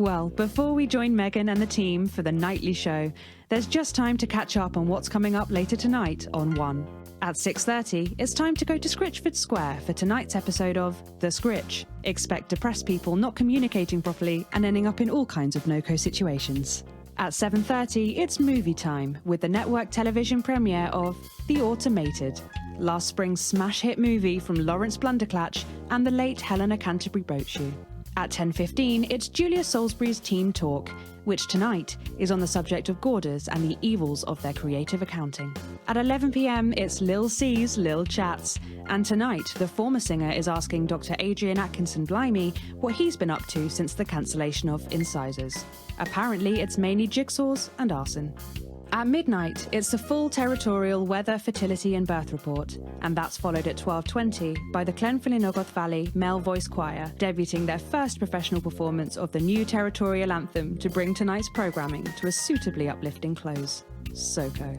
Well, before we join Megan and the team for the nightly show, there's just time to catch up on what's coming up later tonight on One. At 6:30, it's time to go to Scritchford Square for tonight's episode of The Scritch. Expect depressed people not communicating properly and ending up in all kinds of no-co situations. At 7:30, it's movie time with the network television premiere of The Automated, last spring's smash hit movie from Lawrence Blunderclatch and the late Helena Canterbury Boatshoe. At 10:15, it's Julia Salisbury's Team Talk, which tonight is on the subject of Gorders and the evils of their creative accounting. At 11 p.m, it's Lil C's Lil Chats, and tonight the former singer is asking Dr. Adrian Atkinson Blimey what he's been up to since the cancellation of Incisors. Apparently, it's mainly jigsaws and arson. At midnight, it's the full territorial weather, fertility and birth report, and that's followed at 12:20 by the Glenfillan Valley Male Voice Choir, debuting their first professional performance of the new territorial anthem to bring tonight's programming to a suitably uplifting close. SoCo.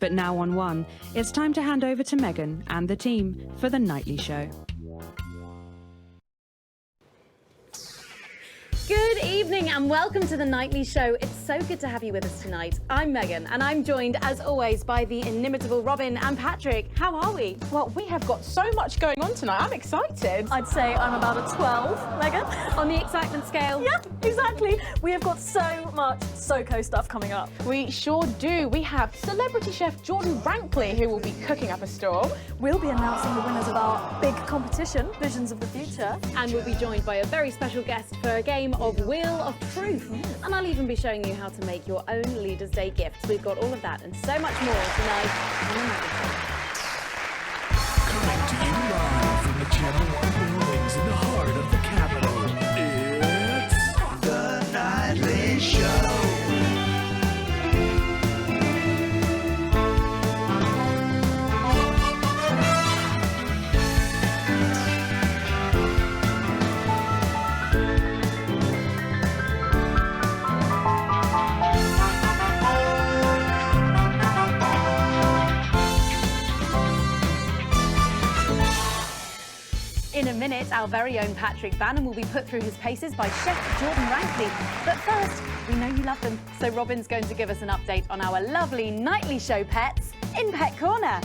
But now on One, it's time to hand over to Megan and the team for the nightly show. Good evening and welcome to the Nightly Show. It's so good to have you with us tonight. I'm Megan and I'm joined as always by the inimitable Robin and Patrick. How are we? Well, we have got so much going on tonight. I'm excited. I'd say I'm about a 12, Megan. On the excitement scale? Yeah, exactly. We have got so much SoCo stuff coming up. We sure do. We have celebrity chef Jordan Rankley, who will be cooking up a storm. We'll be announcing the winners of our big competition, Visions of the Future. And we'll be joined by a very special guest for a game of Wheel of Truth. And I'll even be showing you how to make your own Leaders' Day gifts. We've got all of that and so much more tonight on the Nightly Show. Coming to you live from the Channel 1 buildings in the heart of the capital, it's the Nightly Show. In a minute, our very own Patrick Bannon will be put through his paces by Chef Jordan Rankley. But first, we know you love them, so Robin's going to give us an update on our lovely Nightly Show pets in Pet Corner.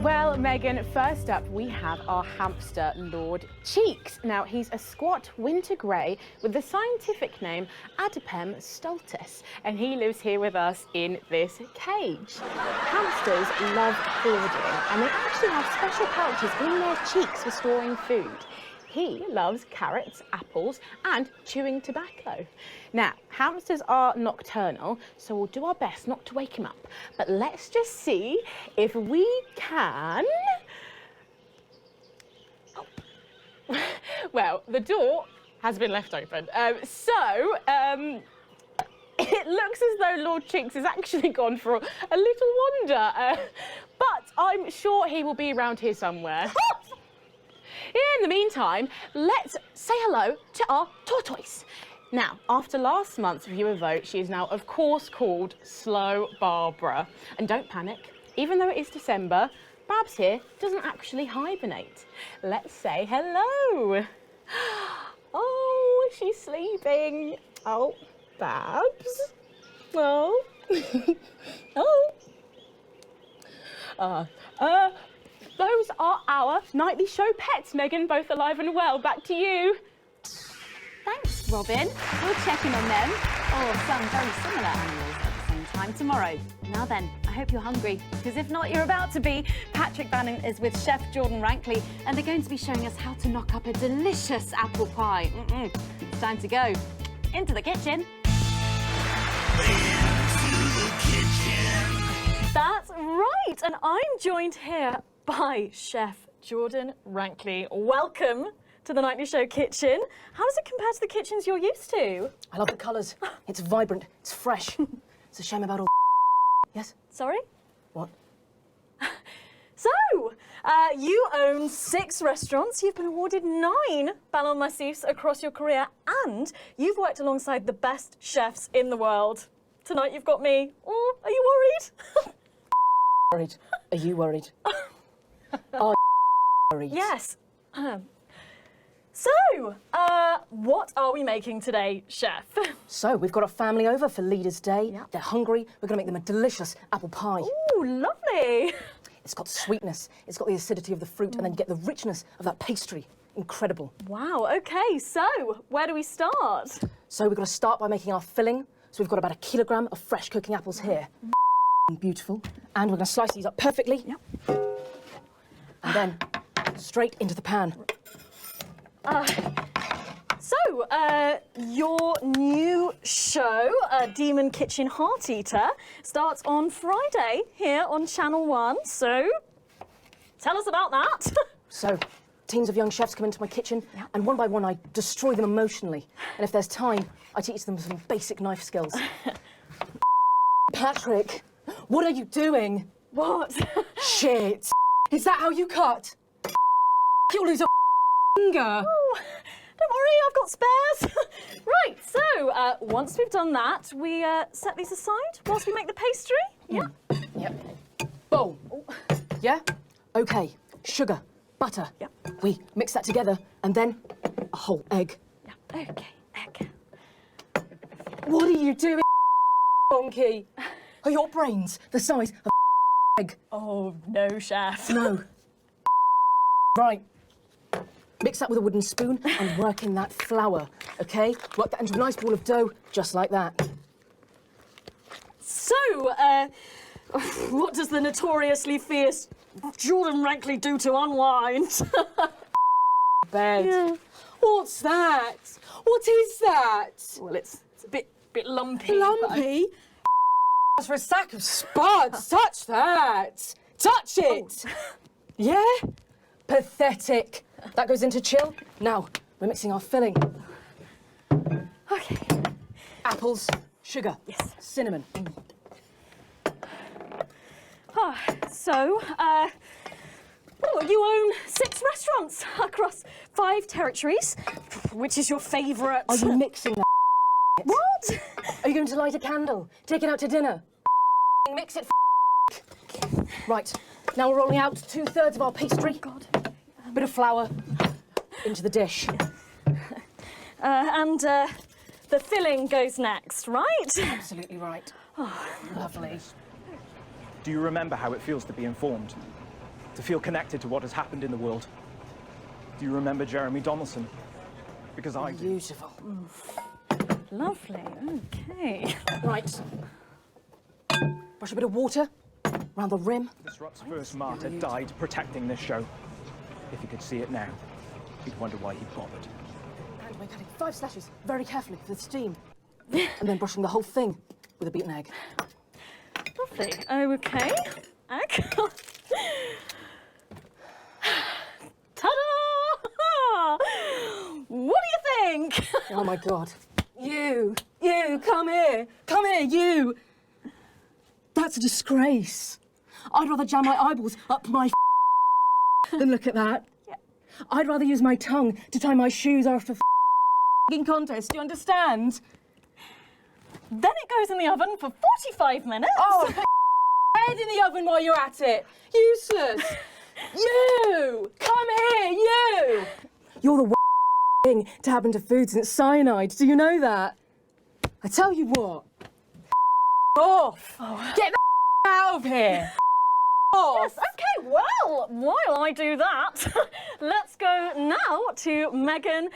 Well, Megan, first up we have our hamster, Lord Cheeks. Now, he's a squat winter grey with the scientific name Adipem stultus, and he lives here with us in this cage. Hamsters love hoarding, and they actually have special pouches in their cheeks for storing food. He loves carrots, apples, and chewing tobacco. Now, hamsters are nocturnal, so we'll do our best not to wake him up. But let's just see if we can... Oh. Well, the door has been left open. It looks as though Lord Cheeks has actually gone for a little wander. But I'm sure he will be around here somewhere. In the meantime, let's say hello to our tortoise. Now, after last month's viewer vote, she is now, of course, called Slow Barbara. And don't panic, even though it is December, Babs here doesn't actually hibernate. Let's say hello. Oh, she's sleeping. Oh, Babs. Oh. Oh. Those are our Nightly Show pets, Megan, both alive and well. Back to you. Thanks, Robin. We'll check in on them, or some very similar animals at the same time tomorrow. Now then, I hope you're hungry, because if not, you're about to be. Patrick Bannon is with Chef Jordan Rankley, and they're going to be showing us how to knock up a delicious apple pie. It's time to go into the kitchen. That's right, and I'm joined here by Chef Jordan Rankley. Welcome to the Nightly Show kitchen. How does it compare to the kitchens you're used to? I love the colours. It's vibrant. It's fresh. It's a shame about all Yes? Sorry? What? So, you own 6 restaurants. You've been awarded 9 Ballon Massifs across your career, and you've worked alongside the best chefs in the world. Tonight you've got me. Oh, are you worried? Worried? Are you worried? Are you worried? Yes. So, what are we making today, Chef? So, we've got a family over for Leaders' Day. Yeah. They're hungry. We're going to make them a delicious apple pie. Ooh, lovely. It's got sweetness, it's got the acidity of the fruit, and then you get the richness of that pastry. Incredible. Wow, okay, so where do we start? So we've got to start by making our filling. So we've got about 1 kilogram of fresh cooking apples here. Beautiful. And we're going to slice these up perfectly. Yep. And then straight into the pan. So, your new show, Demon Kitchen Heart Eater, starts on Friday here on Channel 1. So, tell us about that. So, teams of young chefs come into my kitchen, and one by one I destroy them emotionally. And if there's time, I teach them some basic knife skills. Patrick, what are you doing? What? Shit. Is that how you cut? You'll lose a finger. Oh, don't worry, I've got spares. Right, so once we've done that, we set these aside whilst we make the pastry. Yeah. Yep. Bowl. Yeah? Okay. Sugar, butter. Yep. We mix that together, and then a whole egg. Yeah. Okay, egg. What are you doing, monkey? Are your brains the size of an egg? Oh, no, Chef. No. Right. Mix that with a wooden spoon and work in that flour, okay? Work that into a nice ball of dough, just like that. So, what does the notoriously fierce Jordan Rankley do to unwind? Bed. Yeah. What's that? What is that? Well, it's a bit lumpy. Lumpy? That's for a sack of spuds. Touch that. Touch it. Yeah? Pathetic. That goes into chill. Now, we're mixing our filling. Okay. Apples, sugar, Yes. cinnamon. So, you own 6 restaurants across 5 territories. Which is your favourite? Are you mixing that? What? Are you going to light a candle? Take it out to dinner? Mix it. Right. Now we're rolling out 2/3 of our pastry. God. Bit of flour into the dish. And the filling goes next, right? Absolutely right. Oh, lovely. Do you remember how it feels to be informed? To feel connected to what has happened in the world? Do you remember Jeremy Donaldson? Because I do. Beautiful. Lovely, okay. Right. Brush a bit of water around the rim. Disrupt's first martyr died protecting this show. If you could see it now, you'd wonder why he bothered. And we're cutting 5 slashes very carefully for the steam. And then brushing the whole thing with a beaten egg. Lovely, okay. Egg. Ta-da! What do you think? Oh my God. You, come here, you. That's a disgrace. I'd rather jam my eyeballs up my than look at that. Yeah. I'd rather use my tongue to tie my shoes after a contest, do you understand? Then it goes in the oven for 45 minutes. Oh, head in the oven while you're at it. Useless. You, come here, you. You're the worst thing to happen to food since cyanide. Do you know that? I tell you what. Off. Get the out of here. Off. Yes, okay, well, while I do that, let's go now to Megan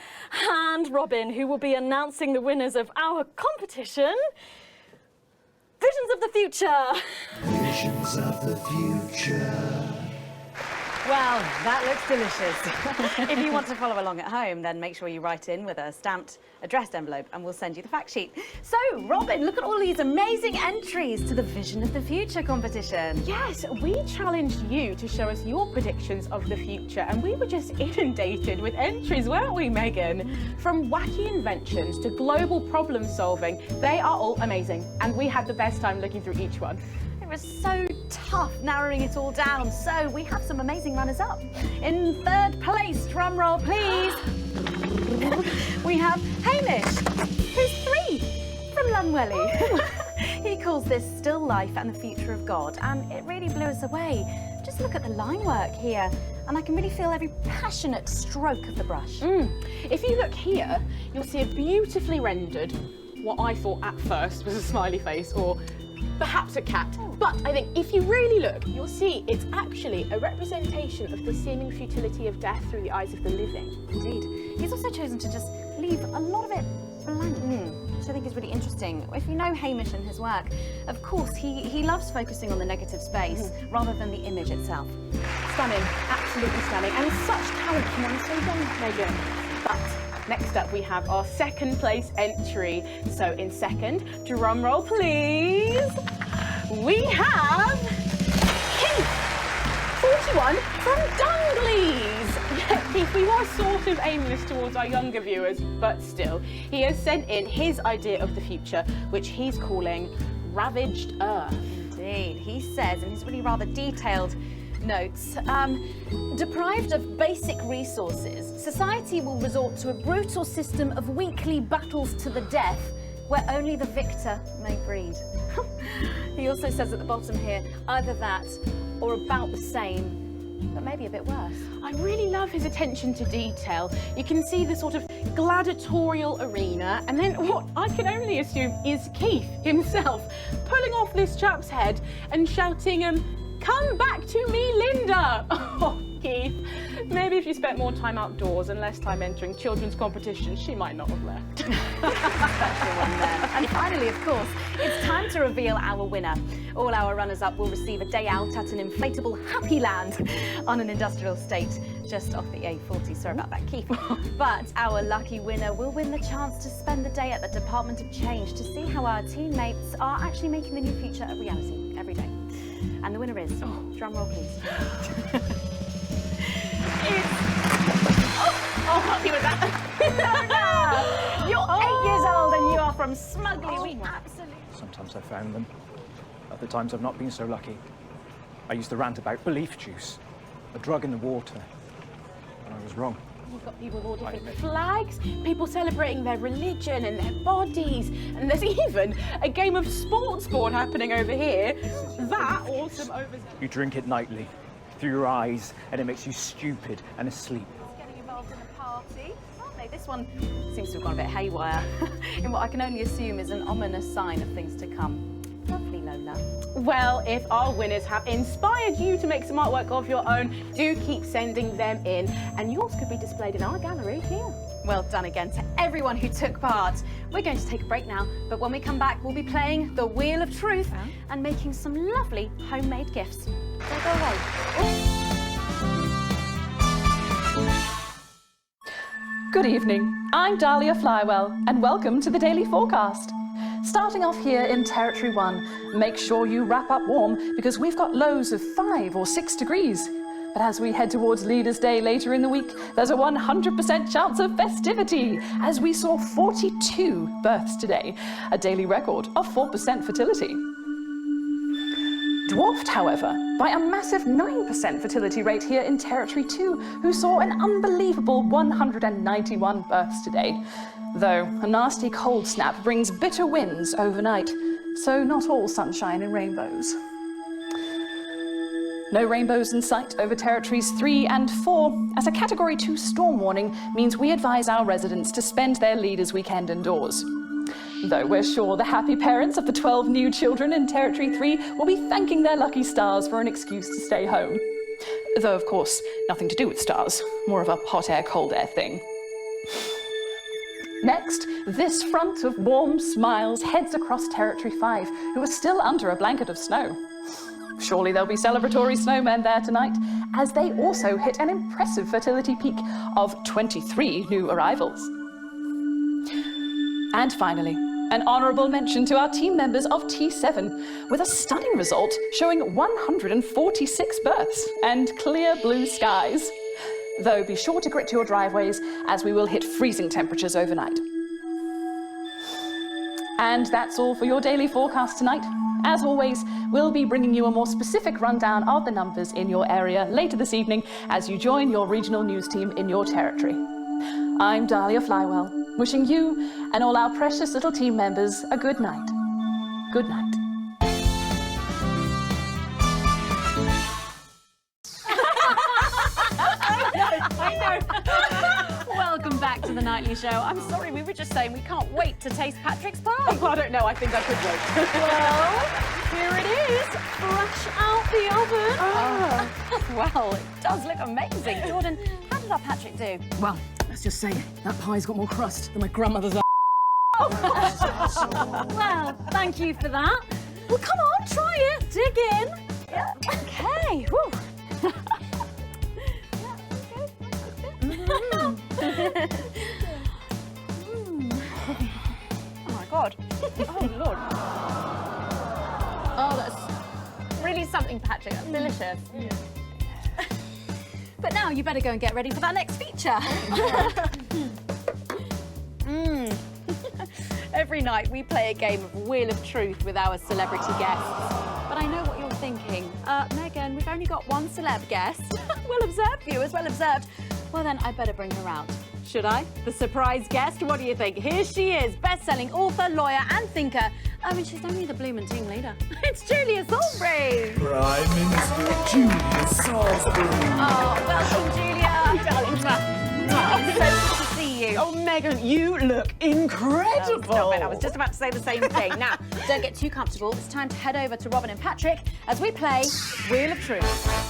and Robin, who will be announcing the winners of our competition, Visions of the Future. Visions of the future. Well, that looks delicious. If you want to follow along at home, then make sure you write in with a stamped addressed envelope and we'll send you the fact sheet. So, Robin, look at all these amazing entries to the Vision of the Future competition. Yes, we challenged you to show us your predictions of the future, and we were just inundated with entries, weren't we, Megan? From wacky inventions to global problem solving, they are all amazing, and we had the best time looking through each one. It was so tough narrowing it all down, so we have some amazing runners-up. In 3rd place, drum roll please, we have Hamish, who's 3 from Lunwelly. He calls this still life and the future of God, and it really blew us away. Just look at the line work here, and I can really feel every passionate stroke of the brush. If you look here, you'll see a beautifully rendered, what I thought at first was a smiley face or perhaps a cat. But I think if you really look, you'll see it's actually a representation of the seeming futility of death through the eyes of the living. Indeed. He's also chosen to just leave a lot of it blank, which I think is really interesting. If you know Hamish and his work, of course, he loves focusing on the negative space rather than the image itself. Stunning, absolutely stunning, and such talent from one so young, Megan. But next up we have our second place entry. So in second, drum roll please, we have Keith, 41 from Dungley's. Yeah, Keith, we were sort of aiming this towards our younger viewers, but still, he has sent in his idea of the future, which he's calling Ravaged Earth. Indeed. He says in his really rather detailed notes, deprived of basic resources, society will resort to a brutal system of weekly battles to the death, where only the victor may breed. He also says at the bottom here, either that or about the same, but maybe a bit worse. I really love his attention to detail. You can see the sort of gladiatorial arena, and then what I can only assume is Keith himself pulling off this chap's head and shouting, "Come back to me, Linda!" Oh, Keith, maybe if you spent more time outdoors and less time entering children's competitions, she might not have left. And finally, of course, it's time to reveal our winner. All our runners-up will receive a day out at an inflatable Happy Land on an industrial estate just off the A40. Sorry about that, Keith. But our lucky winner will win the chance to spend the day at the Department of Change to see how our teammates are actually making the new future a reality every day. And the winner is, drum roll please. I'll help you with that. Fiona! You're 8 years old and you are from Smugly. We absolutely... Sometimes I've found them. Other times I've not been so lucky. I used to rant about belief juice, a drug in the water, and I was wrong. You've got people with all different flags, people celebrating their religion and their bodies, and there's even a game of sports board happening over here. That awesome over there. You drink it nightly, through your eyes, and it makes you stupid and asleep. Getting involved in a party. Aren't they? This one seems to have gone a bit haywire in what I can only assume is an ominous sign of things to come. Lovely, Lola. Well, if our winners have inspired you to make some artwork of your own, do keep sending them in, and yours could be displayed in our gallery here. Well done again to everyone who took part. We're going to take a break now, but when we come back, we'll be playing the Wheel of Truth and making some lovely homemade gifts. Don't go away. Good evening, I'm Dahlia Flywell, and welcome to the Daily Forecast. Starting off here in Territory 1, make sure you wrap up warm because we've got lows of 5 or 6 degrees. But as we head towards Leaders' Day later in the week, there's a 100% chance of festivity, as we saw 42 births today, a daily record of 4% fertility. Dwarfed, however, by a massive 9% fertility rate here in Territory 2, who saw an unbelievable 191 births today. Though a nasty cold snap brings bitter winds overnight, so not all sunshine and rainbows. No rainbows in sight over Territories 3 and 4, as a Category 2 storm warning means we advise our residents to spend their Leaders' Weekend indoors. Though we're sure the happy parents of the 12 new children in Territory 3 will be thanking their lucky stars for an excuse to stay home. Though, of course, nothing to do with stars, more of a hot air, cold air thing. Next, this front of warm smiles heads across Territory 5, who are still under a blanket of snow. Surely there'll be celebratory snowmen there tonight, as they also hit an impressive fertility peak of 23 new arrivals. And finally, an honourable mention to our team members of T7, with a stunning result showing 146 births and clear blue skies. Though be sure to grit your driveways, as we will hit freezing temperatures overnight. And that's all for your daily forecast tonight. As always, we'll be bringing you a more specific rundown of the numbers in your area later this evening as you join your regional news team in your territory. I'm Dahlia Flywell, wishing you and all our precious little team members a good night. Good night. Welcome back to the Nightly Show. I'm sorry, we were just saying we can't wait to taste Patrick's pie. I don't know, I think I could wait. Well, here it is, fresh out the oven. Well, it does look amazing. Jordan, how did our Patrick do? Well, let's just say that pie's got more crust than my grandmother's. Well, thank you for that. Well, come on, try it. Dig in. Yeah. Okay. Whew. Oh my God. Oh Lord. Oh, that's really something, Patrick. That's delicious. But now you better go and get ready for that next feature. Every night we play a game of Wheel of Truth with our celebrity guests. But I know what you're thinking. Megan, we've only got one celeb guest. Well observed, viewers, well observed. Well then, I better bring her out. Should I? The surprise guest? What do you think? Here she is, best-selling author, lawyer and thinker. And she's only the bloomin' team leader. It's Julia Salisbury. Prime Minister Julia Salisbury. Oh, welcome, Julia. Darling. It's so good to see you. Oh, Megan, you look incredible. Stop it. I was just about to say the same thing. Now, don't get too comfortable. It's time to head over to Robin and Patrick as we play Wheel of Truth.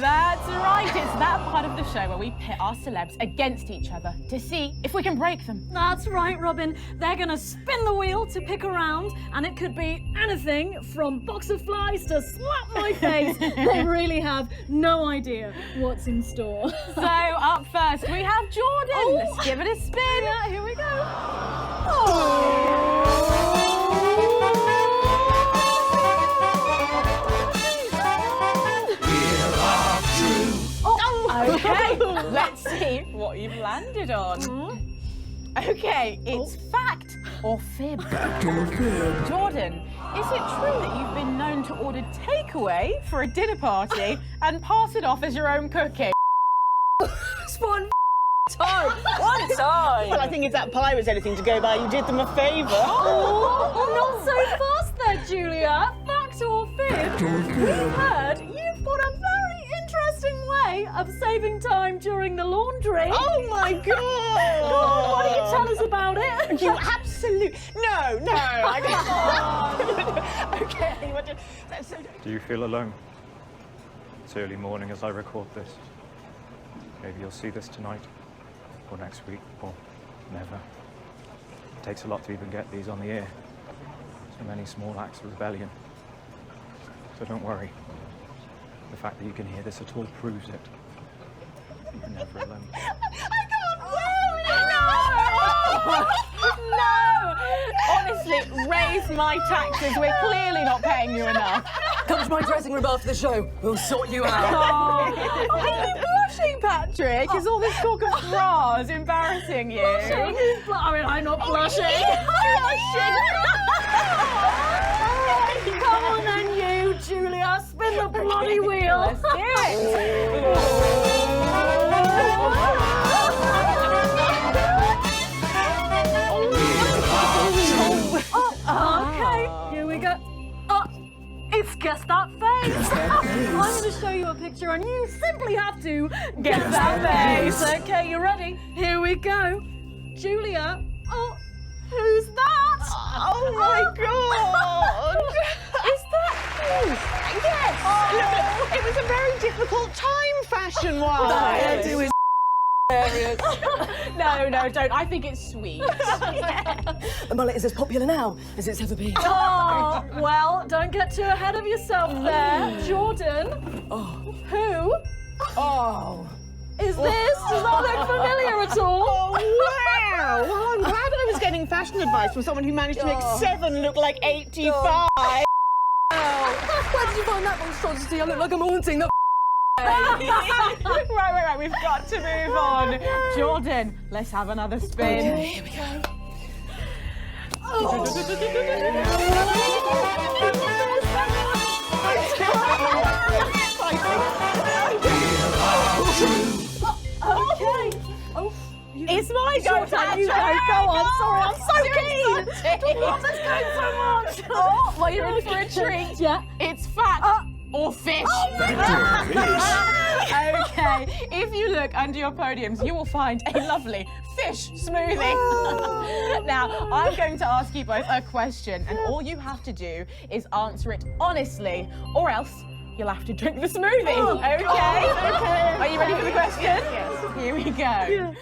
That's right, it's that part of the show where we pit our celebs against each other to see if we can break them. That's right, Robin. They're going to spin the wheel to pick a round, and it could be anything from box of flies to slap my face. They really have no idea what's in store. So, up first, we have Jordan. Let's give it a spin. Yeah, here we go. Okay, let's see what you've landed on. Okay, it's fact or fib. Jordan, is it true that you've been known to order takeaway for a dinner party and pass it off as your own cooking? It's one time. One time. Well, I think if that pie was anything to go by, you did them a favour. Not so fast there, Julia. Fact or fib? We've heard you've got a very interesting way of saving time during the laundry. Oh my God! Go on, why don't you tell us about it? You absolute no, I don't. Okay, what do, that's so. Do you feel alone? It's early morning as I record this. Maybe you'll see this tonight, or next week, or never. It takes a lot to even get these on the air. So many small acts of rebellion. So don't worry. The fact that you can hear this at all proves it. You're never alone. I can't No! Honestly, raise my taxes. We're clearly not paying you enough. Come to my dressing room after the show. We'll sort you out. Are you blushing, Patrick? Is all this talk of bras embarrassing you? I mean, I'm not blushing. Come on then, you, Julia. Spin the bloody wheel. Let's do it. Okay, here we go. It's Guess That Face. I'm going to show you a picture and you simply have to Guess that face. Okay, you ready? Here we go. Julia. Oh, who's that? Oh my God! Is that you? Yes! Look, it was a very difficult time fashion-wise. No, don't. I think it's sweet. The mullet is as popular now as it's ever been. Oh, well, don't get too ahead of yourself there. Jordan. Who is this? Does that look familiar at all? Oh, wow! Well, I'm glad I was getting fashion advice from someone who managed to make 7 look like 85. Where did you find that monstrosity? I look like I'm haunting the Right. We've got to move on. Jordan, let's have another spin. Okay, here we go. Okay, I go, Dad, you go. Go on. Sorry, I'm so keen. Let's go so much. Oh, well, you're in for a treat. Yeah. It's fat or fish. Okay, if you look under your podiums, you will find a lovely fish smoothie. Now, I'm going to ask you both a question, and all you have to do is answer it honestly, or else you'll have to drink the smoothie. Okay? Are you ready for the question? Yes. Here we go. Yeah.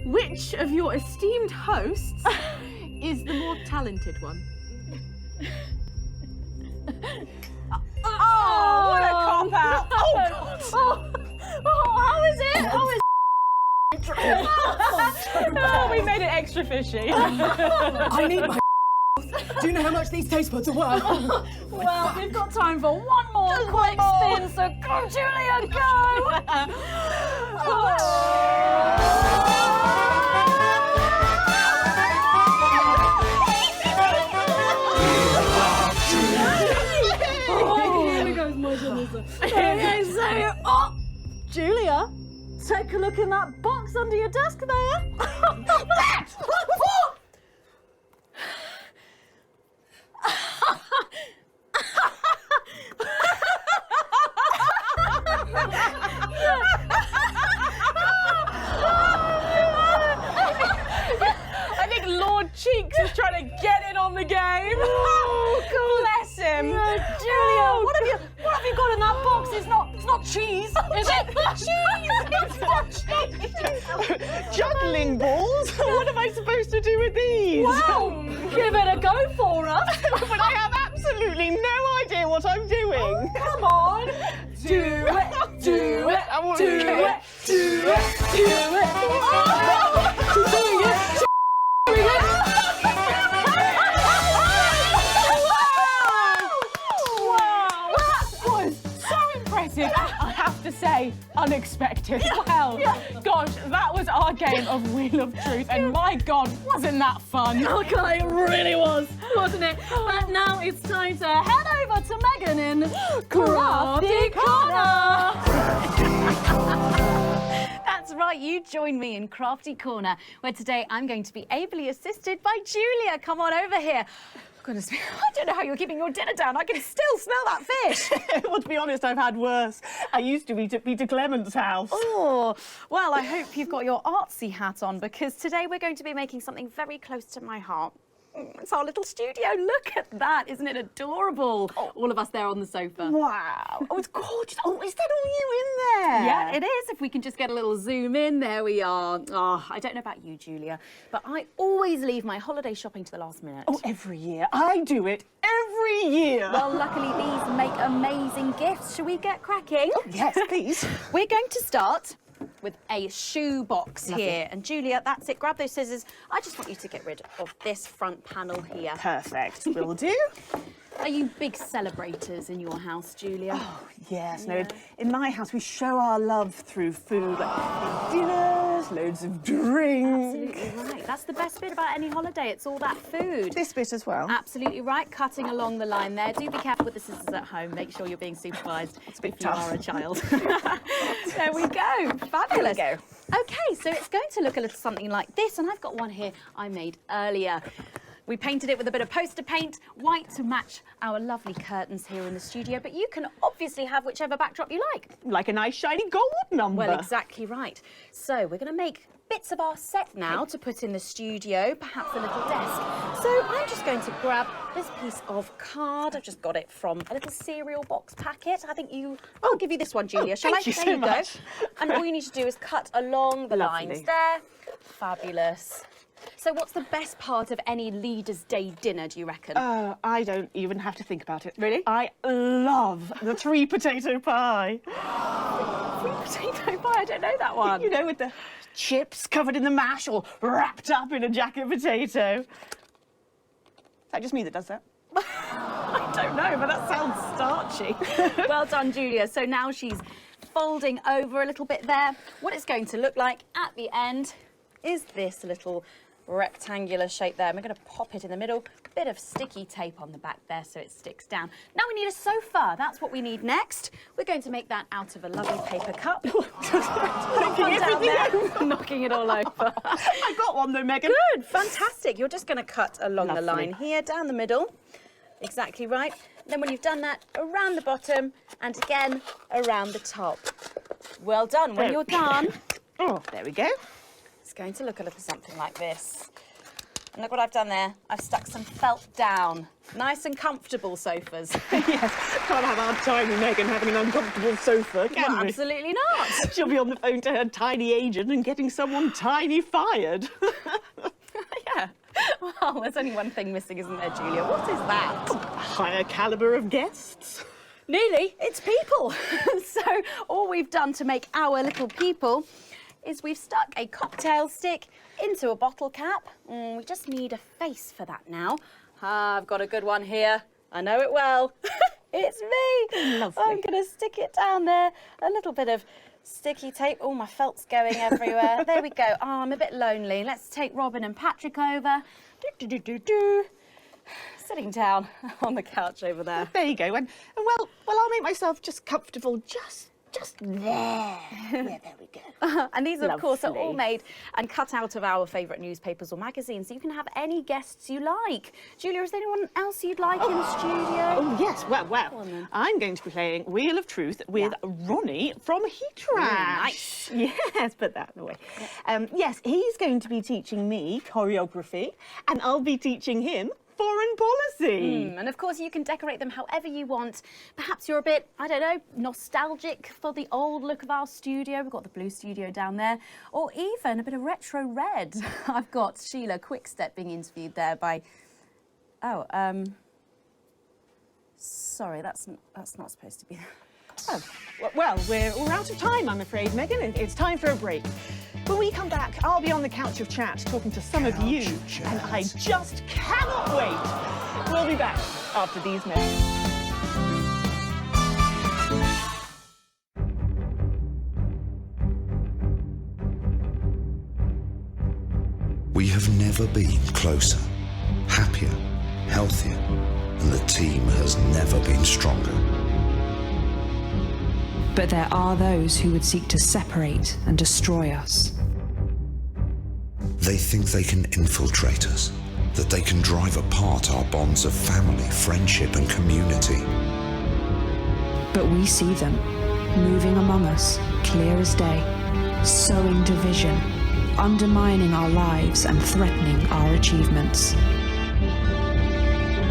Which of your esteemed hosts is the more talented one? Oh, what a cop-out. Oh, God. How is it? How is Oh, we made it extra fishy. I need my. Do you know how much these taste buds are worth? Well, we've got time for one more quick spin, so go, Julia, go! Here goes my goodness. Okay, so, Julia, take a look in that box under your desk there. I think Lord Cheeks is trying to get in on the game. Oh, bless him. Julia, what have you got in that box? It's not cheese, is it? It's not cheese. Juggling balls? What am I supposed to do with these? Well, give it a go for us. But I have absolutely no idea what I'm doing. Come on. Do it, do it, I want do to do it, do it, do it. Wow, that was so impressive. I have to say, unexpected. Well, gosh, that was our game of Wheel of Truth, and my God, wasn't that fun? Okay, it really was, wasn't it? But now it's time to head over to Megan in Crafty Corner. That's right, you join me in Crafty Corner, where today I'm going to be ably assisted by Julia. Come on over here. Goodness me, I don't know how you're keeping your dinner down. I can still smell that fish. Well, to be honest, I've had worse. I used to eat at Peter Clement's house. Oh, well, I hope you've got your artsy hat on, because today we're going to be making something very close to my heart. It's our little studio. Look at that. Isn't it adorable? All of us there on the sofa. Wow. Oh, it's gorgeous. Oh, is that all you in there? Yeah, it is. If we can just get a little zoom in, there we are. Oh, I don't know about you, Julia, but I always leave my holiday shopping to the last minute. Oh, every year. I do it every year. Well, luckily these make amazing gifts. Shall we get cracking? Yes, please. We're going to start with a shoe box here. And Julia, that's it. Grab those scissors. I just want you to get rid of this front panel here. Perfect. Will do. Are you big celebrators in your house, Julia? Oh, yes. No, in my house, we show our love through food, like dinners, loads of drink. Absolutely right. That's the best bit about any holiday. It's all that food. This bit as well. Absolutely right. Cutting along the line there. Do be careful with the scissors at home. Make sure you're being supervised if you tough. are a child. There we go. Fabulous. There we go. Okay, so it's going to look a little something like this, and I've got one here I made earlier. We painted it with a bit of poster paint, white to match our lovely curtains here in the studio, but you can obviously have whichever backdrop you like. Like a nice shiny gold number. Well, exactly right. So we're going to make bits of our set now to put in the studio, perhaps a little desk. So I'm just going to grab this piece of card. I've just got it from a little cereal box packet. I think I'll give you this one, Julia. Shall I? Thank you There so you much. go. And all you need to do is cut along the lines there. Fabulous. So what's the best part of any Leaders' Day dinner, do you reckon? I don't even have to think about it. Really? I love the 3 potato pie. 3 potato pie? I don't know that one. You know, with the chips covered in the mash, all wrapped up in a jacket potato. Is that just me that does that? I don't know, but that sounds starchy. Well done, Julia. So now she's folding over a little bit there. What it's going to look like at the end is this little rectangular shape there. And we're going to pop it in the middle bit of sticky tape on the back there so it sticks down. Now we need a sofa. That's what we need next. We're going to make that out of a lovely paper cup. Knocking everything over. Knocking it all over. I got one though, Megan. Good, fantastic. You're just going to cut along the line here, down the middle. Exactly right. Then when you've done that, around the bottom and again around the top. Well done. When you're done, Oh, there we go. it's going to look a little something like this. And look what I've done there. I've stuck some felt down. Nice and comfortable sofas. Yes, can't have our tiny Megan having an uncomfortable sofa, can Well, we? absolutely not. She'll be on the phone to her tiny agent and getting someone tiny fired. Yeah. Well, there's only one thing missing, isn't there, Julia? What is that? Higher calibre of guests. Nearly. It's people. So all we've done to make our little people is we've stuck a cocktail stick into a bottle cap. We just need a face for that now. I've got a good one here. I know it well. It's me. Lovely. I'm going to stick it down there. A little bit of sticky tape. Oh, my felt's going everywhere. There we go. Oh, I'm a bit lonely. Let's take Robin and Patrick over. Sitting down on the couch over there. There you go. And well, I'll make myself just comfortable just there. Yeah, there we go. And these, of course, are all Lovely. made and cut out of our favourite newspapers or magazines, so you can have any guests you like. Julia, is there anyone else you'd like in the studio? Oh, yes. Well, on then. I'm going to be playing Wheel of Truth with Ronnie from Heat Rash. nice. Yes, put that away. Yes, he's going to be teaching me choreography, and I'll be teaching him foreign policy. And of course, you can decorate them however you want. Perhaps you're a bit, I don't know, nostalgic for the old look of our studio. We've got the blue studio down there. Or even a bit of retro red. I've got Sheila Quickstep being interviewed there by... Oh, sorry, that's not supposed to be... Oh, well, we're out of time, I'm afraid, Megan. It's time for a break. When we come back, I'll be on the couch of chat talking to some of you, and I just cannot wait. We'll be back after these messages. We have never been closer, happier, healthier, and the team has never been stronger. But there are those who would seek to separate and destroy us. They think they can infiltrate us, that they can drive apart our bonds of family, friendship, and community. But we see them, moving among us, clear as day, sowing division, undermining our lives and threatening our achievements.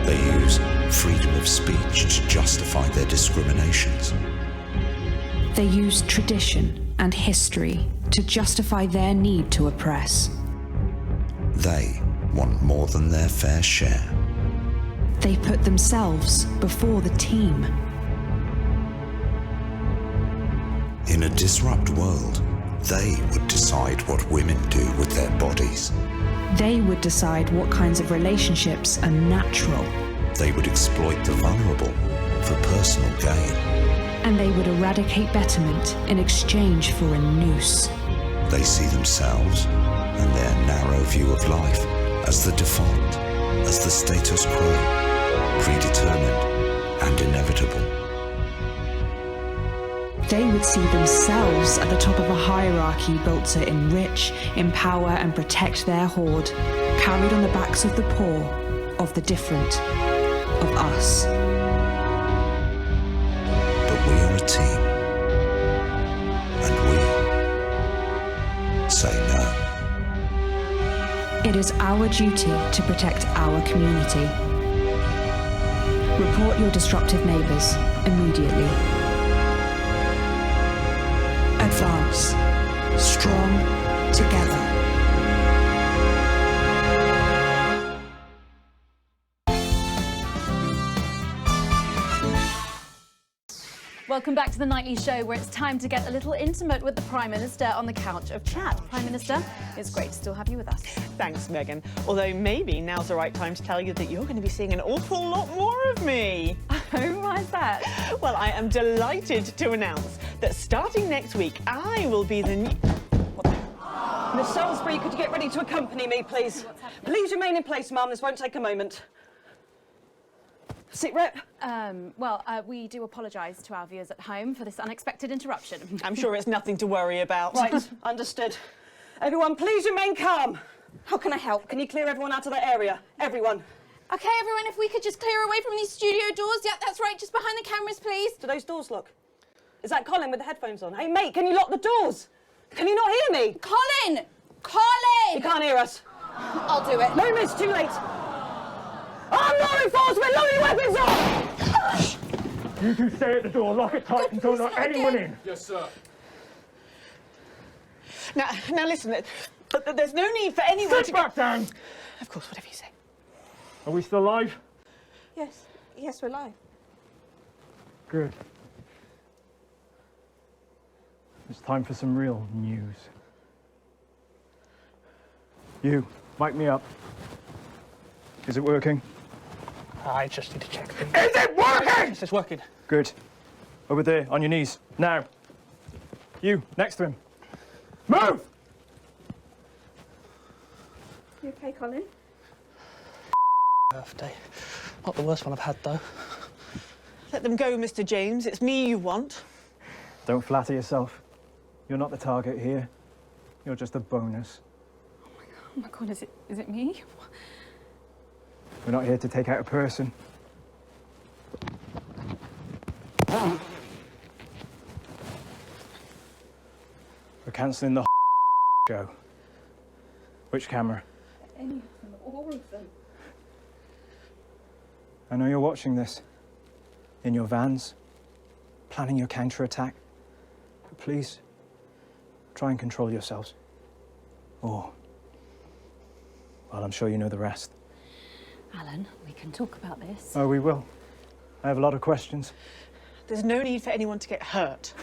They use freedom of speech to justify their discriminations. They use tradition and history to justify their need to oppress. They want more than their fair share. They put themselves before the team. In a disrupt world, they would decide what women do with their bodies. They would decide what kinds of relationships are natural. They would exploit the vulnerable for personal gain. And they would eradicate betterment in exchange for a noose. They see themselves and their narrow view of life as the default, as the status quo, predetermined and inevitable. They would see themselves at the top of a hierarchy built to enrich, empower and protect their horde, carried on the backs of the poor, of the different, of us. But we are a team, and we say no. It is our duty to protect our community. Report your disruptive neighbours immediately. Advance. Strong together. Welcome back to the Nightly Show, where it's time to get a little intimate with the Prime Minister on the couch of chat. Prime Minister, it's great to still have you with us. Thanks, Megan. Although maybe now's the right time to tell you that you're going to be seeing an awful lot more of me. Oh, why is that? Well, I am delighted to announce that starting next week, I will be the new... Miss Salisbury, could you get ready to accompany me, please? Please remain in place, ma'am. This won't take a moment. Sit rep. We do apologise to our viewers at home for this unexpected interruption. I'm sure it's nothing to worry about. Right, understood. Everyone, please remain calm. How can I help? Can you clear everyone out of that area? Everyone. OK, everyone, if we could just clear away from these studio doors. Yeah, that's right, just behind the cameras, please. Do those doors lock? Is that Colin with the headphones on? Hey, mate, can you lock the doors? Can you not hear me? Colin! Colin! You can't hear us. I'll do it. No, miss, too late. I'm law enforcement, load your weapons up! You two stay at the door, lock it tight, and don't let anyone in. Yes, sir. Now listen, there's no need for anyone Sit back down! Of course, whatever you say. Are we still live? Yes, we're live. Good. It's time for some real news. You, mic me up. Is it working? I just need to check. Is it working? It's working. Good. Over there, on your knees. Now. You, next to him. Move! You OK, Colin? Birthday. Not the worst one I've had, though. Let them go, Mr. James. It's me you want. Don't flatter yourself. You're not the target here. You're just a bonus. Oh my God, is it me? We're not here to take out a person. We're cancelling the show. Which camera? Any of them, all of them. I know you're watching this. In your vans, planning your counter-attack. But please, try and control yourselves. Or, well, I'm sure you know the rest. Alan, we can talk about this. Oh, we will. I have a lot of questions. There's no need for anyone to get hurt.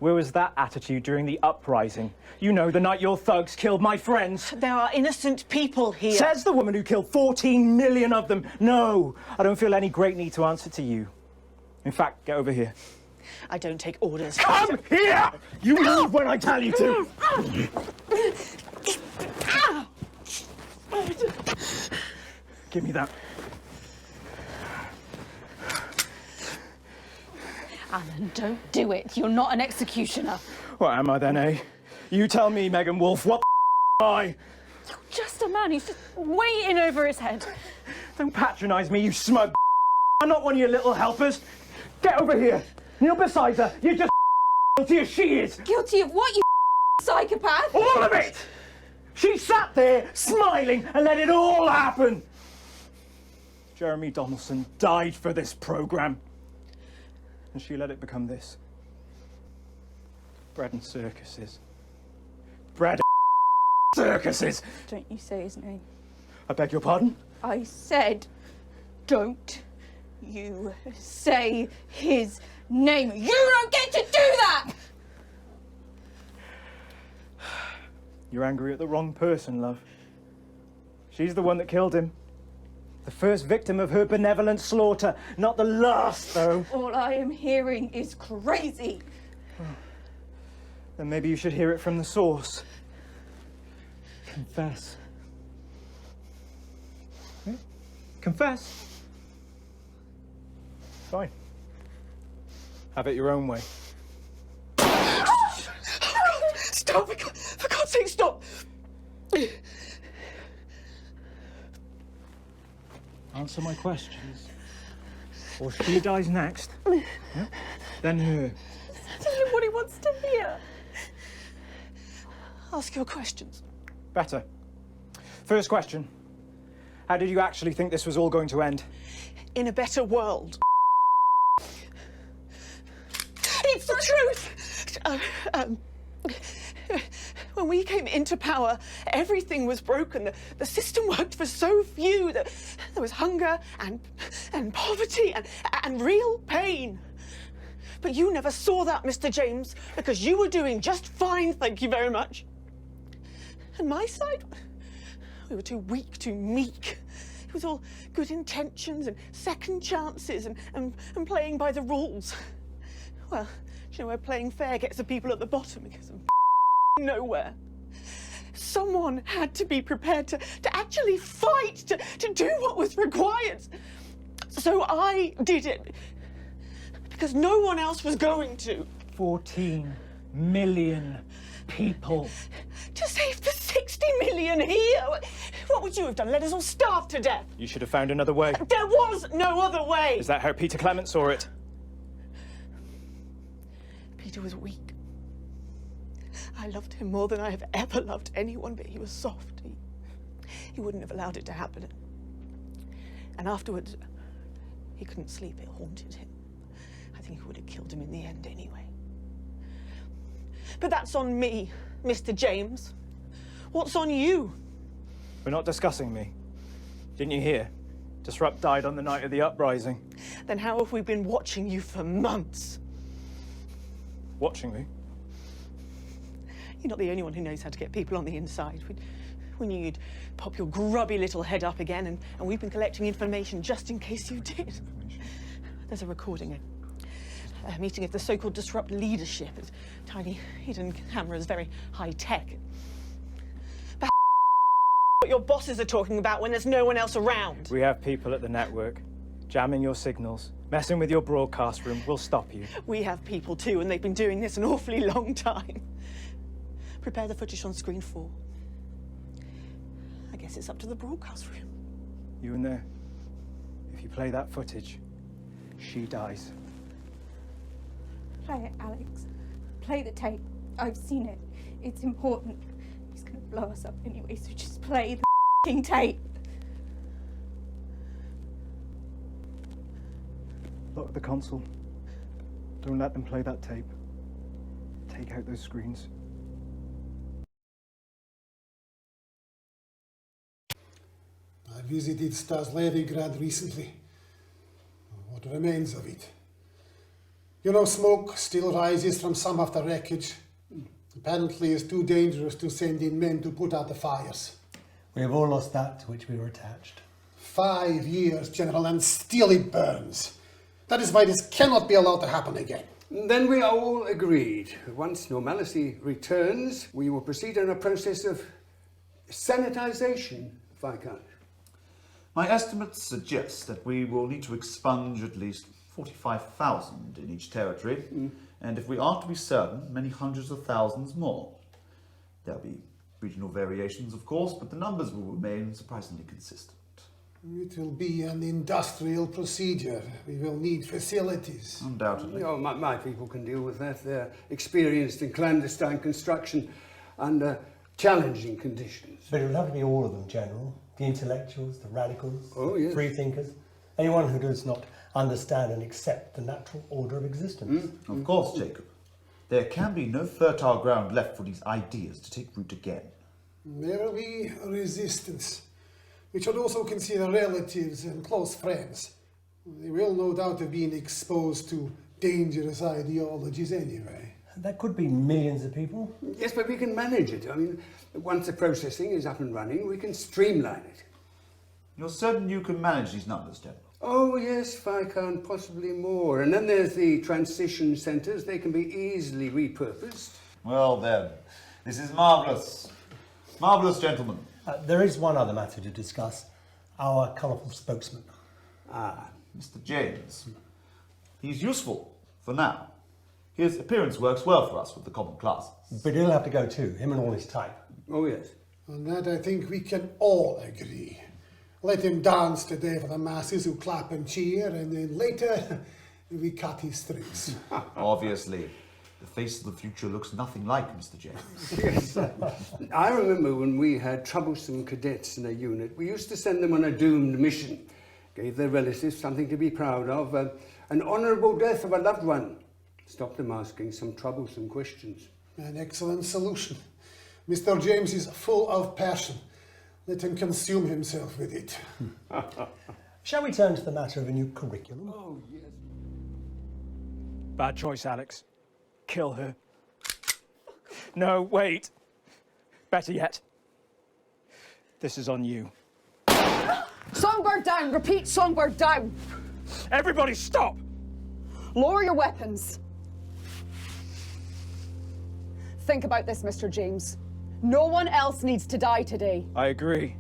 Where was that attitude during the uprising? You know, the night your thugs killed my friends. There are innocent people here. Says the woman who killed 14 million of them. No, I don't feel any great need to answer to you. In fact, get over here. I don't take orders. Come here! You move when I tell you to! Give me that. Alan, don't do it. You're not an executioner. What am I then, eh? You tell me, Megan Wolf, what the am I? You're just a man who's just way in over his head. Don't patronise me, you smug I'm not one of your little helpers. Get over here. Kneel beside her. You're just guilty as she is. Guilty of what, you psychopath? All of it! She sat there, smiling, and let it all happen. Jeremy Donaldson died for this programme. And she let it become this. Bread and circuses. Bread and circuses! Don't you say his name. I beg your pardon? I said, don't you say his name. You don't get to do that! You're angry at the wrong person, love. She's the one that killed him. The first victim of her benevolent slaughter, not the last, though. All I am hearing is crazy. Then maybe you should hear it from the source. Confess. Yeah? Confess. Fine. Have it your own way. Stop! For God's sake, stop! Answer my questions. Or she dies next. Yeah? Then her. Tell him what he wants to hear. Ask your questions. Better. First question. How did you actually think this was all going to end? In a better world. It's the truth! When we came into power, everything was broken. The system worked for so few. There was hunger and poverty and real pain. But you never saw that, Mr. James, because you were doing just fine, thank you very much. And my side, we were too weak, too meek. It was all good intentions and second chances and playing by the rules. Well, you know where playing fair gets the people at the bottom? Because of nowhere. Someone had to be prepared to actually fight, to do what was required. So I did it. Because no one else was going to. 14 million people. To save the 60 million here. What would you have done? Let us all starve to death? You should have found another way. There was no other way. Is that how Peter Clement saw it? Peter was weak. I loved him more than I have ever loved anyone, but he was soft. He wouldn't have allowed it to happen. And afterwards, he couldn't sleep. It haunted him. I think it would have killed him in the end anyway. But that's on me, Mr. James. What's on you? We're not discussing me. Didn't you hear? Disrupt died on the night of the uprising. Then how have we been watching you for months? Watching me? You're not the only one who knows how to get people on the inside. We knew you'd pop your grubby little head up again, and we've been collecting information just in case you did. There's a recording, a meeting of the so-called Disrupt leadership. It's tiny hidden cameras, very high-tech. But what your bosses are talking about when there's no one else around. We have people at the network jamming your signals, messing with your broadcast room. We'll stop you. We have people too, and they've been doing this an awfully long time. Prepare the footage on screen 4. I guess it's up to the broadcast room. You in there? If you play that footage, she dies. Play it, Alex. Play the tape. I've seen it. It's important. He's gonna blow us up anyway, so just play the f***ing tape. Lock the console. Don't let them play that tape. Take out those screens. I visited Staslevigrad recently. What remains of it? You know, smoke still rises from some of the wreckage. Apparently it's too dangerous to send in men to put out the fires. We have all lost that to which we were attached. 5 years, General, and still it burns. That is why this cannot be allowed to happen again. Then we are all agreed. Once normality returns, we will proceed in a process of sanitization, Viscount. My estimates suggest that we will need to expunge at least 45,000 in each territory, and if we are to be certain, many hundreds of thousands more. There'll be regional variations, of course, but the numbers will remain surprisingly consistent. It will be an industrial procedure. We will need facilities. Undoubtedly. Oh, my people can deal with that. They're experienced in clandestine construction under challenging conditions. But it will have to be all of them, General. The intellectuals, the radicals, oh, yes. free thinkers, anyone who does not understand and accept the natural order of existence. Of course, Jacob. There can be no fertile ground left for these ideas to take root again. There will be resistance. We should also consider relatives and close friends. They will no doubt have been exposed to dangerous ideologies anyway. That could be millions of people. Yes, but we can manage it. I mean, once the processing is up and running, we can streamline it. You're certain you can manage these numbers, General? Oh, yes, Viscount, possibly more. And then there's the transition centres. They can be easily repurposed. Well, then, this is marvellous. Marvellous, gentlemen. There is one other matter to discuss. Our colourful spokesman. Ah, Mr. James. He's useful, for now. His appearance works well for us with the common classes. But he'll have to go too, him and all his type. Oh, yes. On that I think we can all agree. Let him dance today for the masses who clap and cheer, and then later we cut his strings. Obviously. The face of the future looks nothing like Mr. James. Yes. I remember when we had troublesome cadets in a unit, we used to send them on a doomed mission. Gave their relatives something to be proud of, an honourable death of a loved one. Stopped them asking some troublesome questions. An excellent solution. Mr. James is full of passion. Let him consume himself with it. Shall we turn to the matter of a new curriculum? Oh, yes. Bad choice, Alex. Kill her. No, wait. Better yet. This is on you. Songbird down! Repeat, Songbird down! Everybody stop! Lower your weapons. Think about this, Mr. James. No one else needs to die today. I agree.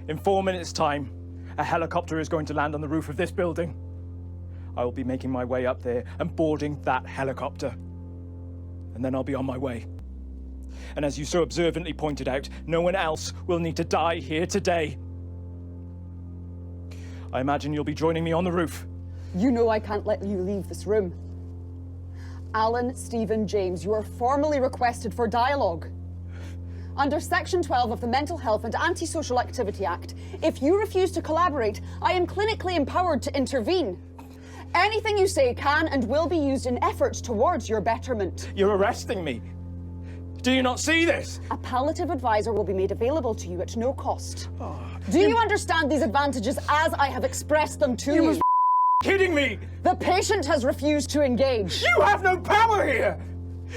In 4 minutes' time, a helicopter is going to land on the roof of this building. I will be making my way up there and boarding that helicopter. And then I'll be on my way. And as you so observantly pointed out, no one else will need to die here today. I imagine you'll be joining me on the roof. You know I can't let you leave this room. Alan, Stephen, James, you are formally requested for dialogue. Under Section 12 of the Mental Health and Antisocial Activity Act, if you refuse to collaborate, I am clinically empowered to intervene. Anything you say can and will be used in efforts towards your betterment. You're arresting me. Do you not see this? A palliative advisor will be made available to you at no cost. Do you understand these advantages as I have expressed them to you? You must be kidding me! The patient has refused to engage. You have no power here!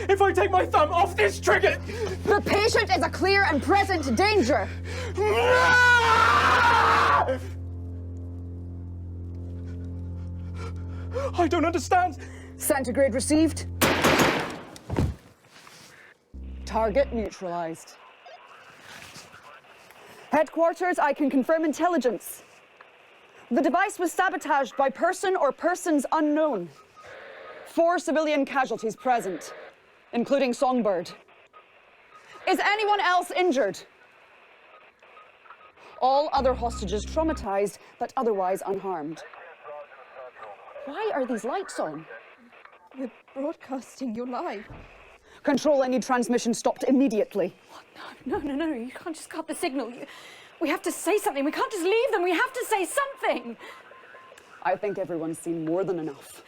If I take my thumb off this trigger... The patient is a clear and present danger! I don't understand. Centigrade received. Target neutralized. Headquarters, I can confirm intelligence. The device was sabotaged by person or persons unknown. 4 civilian casualties present, including Songbird. Is anyone else injured? All other hostages traumatized, but otherwise unharmed. Why are these lights on? We're broadcasting your live. Control, I need transmission stopped immediately. No, you can't just cut the signal. We have to say something. We can't just leave them. We have to say something. I think everyone's seen more than enough.